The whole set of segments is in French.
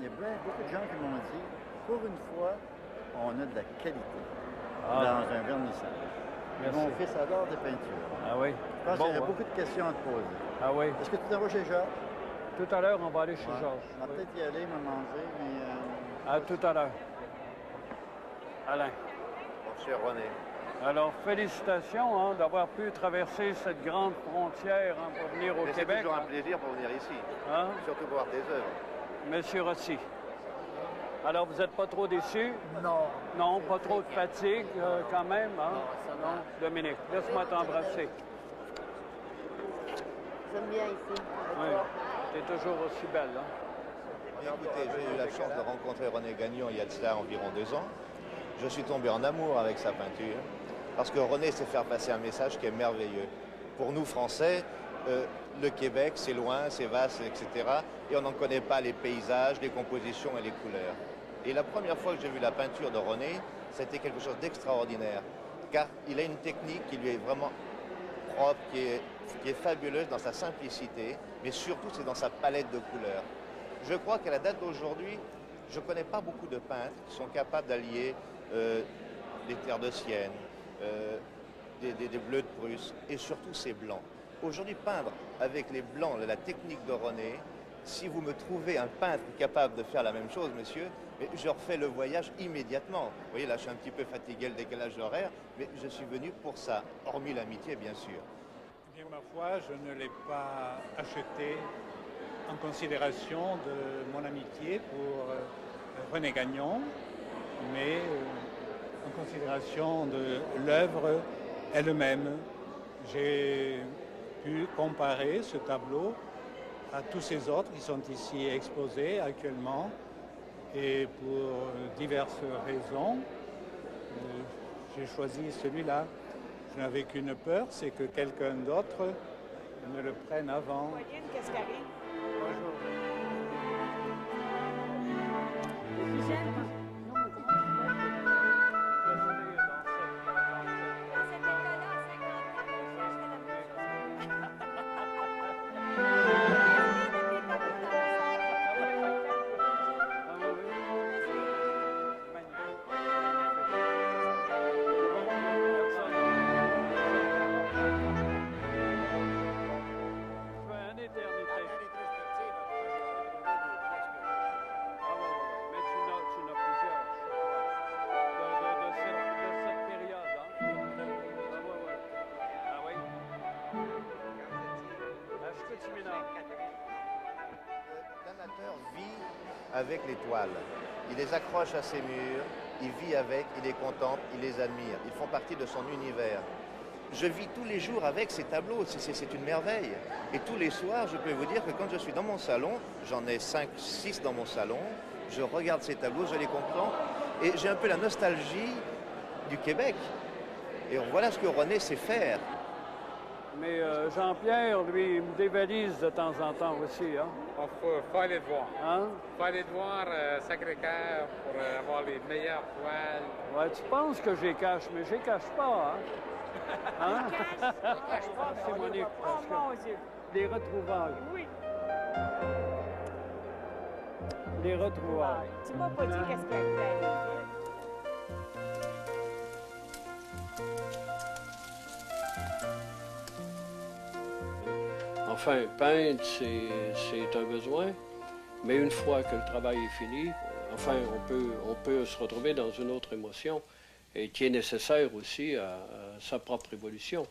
y a beaucoup de gens qui m'ont dit, pour une fois, on a de la qualité dans un vernissage. Mon fils adore des peintures. Ah oui? Je pense qu'il y aurait beaucoup de questions à te poser. Ah oui? Est-ce que tu t'en vas chez Georges? Tout à l'heure, on va aller chez Georges. On va peut-être y aller, me manger, mais... À tout à l'heure. Alain. Mon cher René. Alors, félicitations hein, d'avoir pu traverser cette grande frontière hein, pour venir au Québec. C'est toujours un plaisir pour venir ici, hein? surtout voir tes œuvres. Monsieur Rossi. Alors, vous n'êtes pas trop déçu? Non. Non, pas trop de fatigue quand même, hein? Non, Dominique, laisse-moi t'embrasser. J'aime bien ici. Oui, tu es toujours aussi belle, hein? Écoutez, j'ai eu la chance de rencontrer René Gagnon il y a de cela environ 2 ans. Je suis tombé en amour avec sa peinture, parce que René sait faire passer un message qui est merveilleux. Pour nous, Français, le Québec, c'est loin, c'est vaste, etc. Et on n'en connaît pas les paysages, les compositions et les couleurs. Et la première fois que j'ai vu la peinture de René, c'était quelque chose d'extraordinaire, car il a une technique qui lui est vraiment propre, qui est fabuleuse dans sa simplicité, mais surtout c'est dans sa palette de couleurs. Je crois qu'à la date d'aujourd'hui, je ne connais pas beaucoup de peintres qui sont capables d'allier des terres de Sienne, des bleus de Prusse et surtout ces blancs. Aujourd'hui, peindre avec les blancs, la technique de René, si vous me trouvez un peintre capable de faire la même chose, monsieur, mais je refais le voyage immédiatement. Vous voyez, là, je suis un petit peu fatigué, le décalage horaire, mais je suis venu pour ça, hormis l'amitié, bien sûr. Eh bien, ma foi, je ne l'ai pas acheté en considération de mon amitié pour René Gagnon, mais en considération de l'œuvre elle-même. J'ai pu comparer ce tableau à tous ces autres qui sont ici exposés actuellement, et pour diverses raisons, j'ai choisi celui-là. Je n'avais qu'une peur, c'est que quelqu'un d'autre ne le prenne avant. Qu'est-ce qui arrive? Bonjour. L'amateur vit avec les toiles. Il les accroche à ses murs, il vit avec, il les contemple, il les admire. Ils font partie de son univers. Je vis tous les jours avec ces tableaux, c'est une merveille. Et tous les soirs, je peux vous dire que quand je suis dans mon salon, j'en ai 5, 6 dans mon salon, je regarde ces tableaux, je les comprends, et j'ai un peu la nostalgie du Québec. Et voilà ce que René sait faire. Mais Jean-Pierre, lui, il me dévalise de temps en temps aussi, hein? Faut aller le voir. Hein? Faut aller le voir Sacré-Cœur pour avoir les meilleures toiles. Ouais, tu penses que je les cache, mais je les cache pas, hein? Hein? C'est Monique, parce que les retrouvailles. Oui. Les retrouvailles. Tu m'as pas dit qu'est-ce qu'elle fait. Enfin, peindre, c'est un besoin, mais une fois que le travail est fini, enfin, on peut se retrouver dans une autre émotion et qui est nécessaire aussi à sa propre évolution.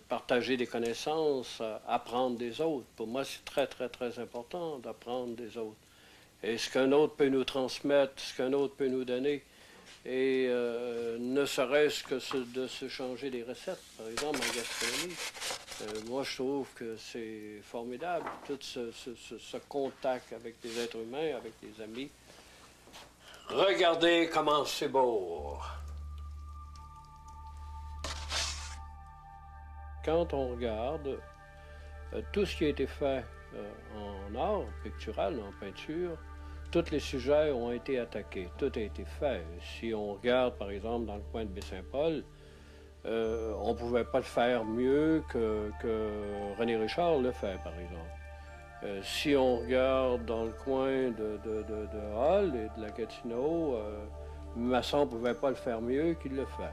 Partager des connaissances, apprendre des autres. Pour moi, c'est très, très, très important d'apprendre des autres. Et ce qu'un autre peut nous transmettre, ce qu'un autre peut nous donner, et ne serait-ce que de se changer des recettes, par exemple en gastronomie. Moi, je trouve que c'est formidable, tout ce contact avec des êtres humains, avec des amis. Regardez comment c'est beau! Quand on regarde tout ce qui a été fait en art pictural, en peinture, tous les sujets ont été attaqués, tout a été fait. Si on regarde, par exemple, dans le coin de Baie-Saint-Paul, on ne pouvait pas le faire mieux que René Richard le fait, par exemple. Si on regarde dans le coin de Hall et de la Gatineau, Masson ne pouvait pas le faire mieux qu'il le fait.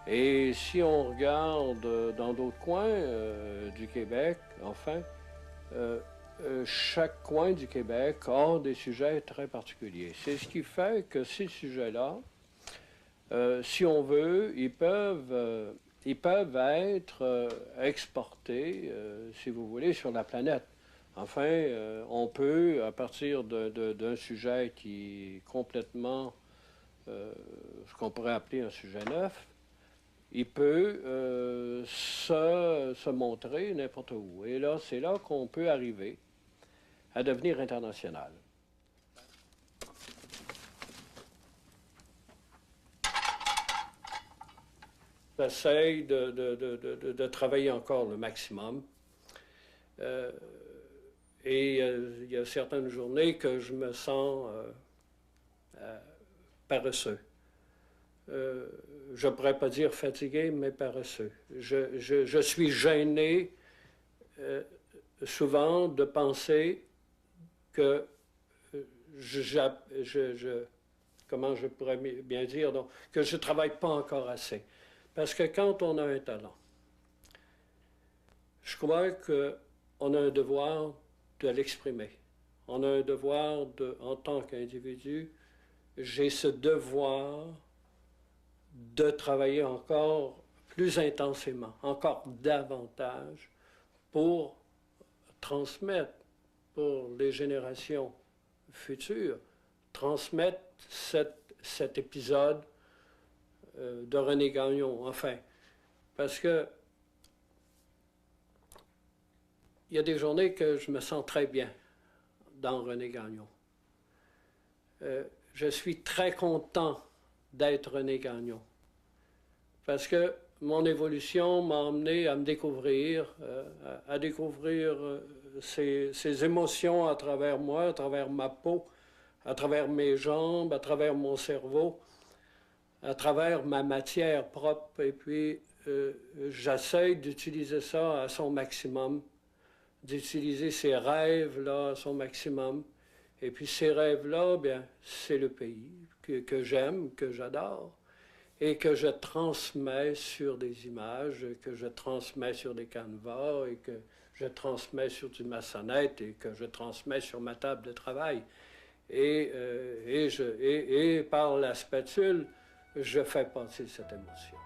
Et si on regarde dans d'autres coins du Québec, enfin, chaque coin du Québec a des sujets très particuliers. C'est ce qui fait que ces sujets-là, si on veut, ils peuvent être exportés, si vous voulez, sur la planète. Enfin, on peut, à partir d'un sujet qui est complètement ce qu'on pourrait appeler un sujet neuf, il peut se montrer n'importe où. Et là, c'est là qu'on peut arriver à devenir international. J'essaie de travailler encore le maximum. Et il y a certaines journées que je me sens paresseux. Je ne pourrais pas dire fatigué, mais paresseux. Je suis gêné souvent de penser que comment je pourrais bien dire, donc, que je ne travaille pas encore assez. Parce que quand on a un talent, je crois qu'on a un devoir de l'exprimer. On a un devoir, en tant qu'individu, j'ai ce devoir de travailler encore plus intensément, encore davantage pour transmettre pour les générations futures, transmettre cet épisode de René Gagnon, enfin, parce que il y a des journées que je me sens très bien dans René Gagnon. Je suis très content d'être René Gagnon, parce que mon évolution m'a amené à me découvrir, à découvrir ces émotions à travers moi, à travers ma peau, à travers mes jambes, à travers mon cerveau, à travers ma matière propre. Et puis, j'essaie d'utiliser ça à son maximum, d'utiliser ces rêves-là à son maximum. Et puis ces rêves-là, bien, c'est le pays que j'aime, que j'adore, et que je transmets sur des images, que je transmets sur des canevas, et que je transmets sur du maçonnette, et que je transmets sur ma table de travail. Et par la spatule, je fais passer cette émotion.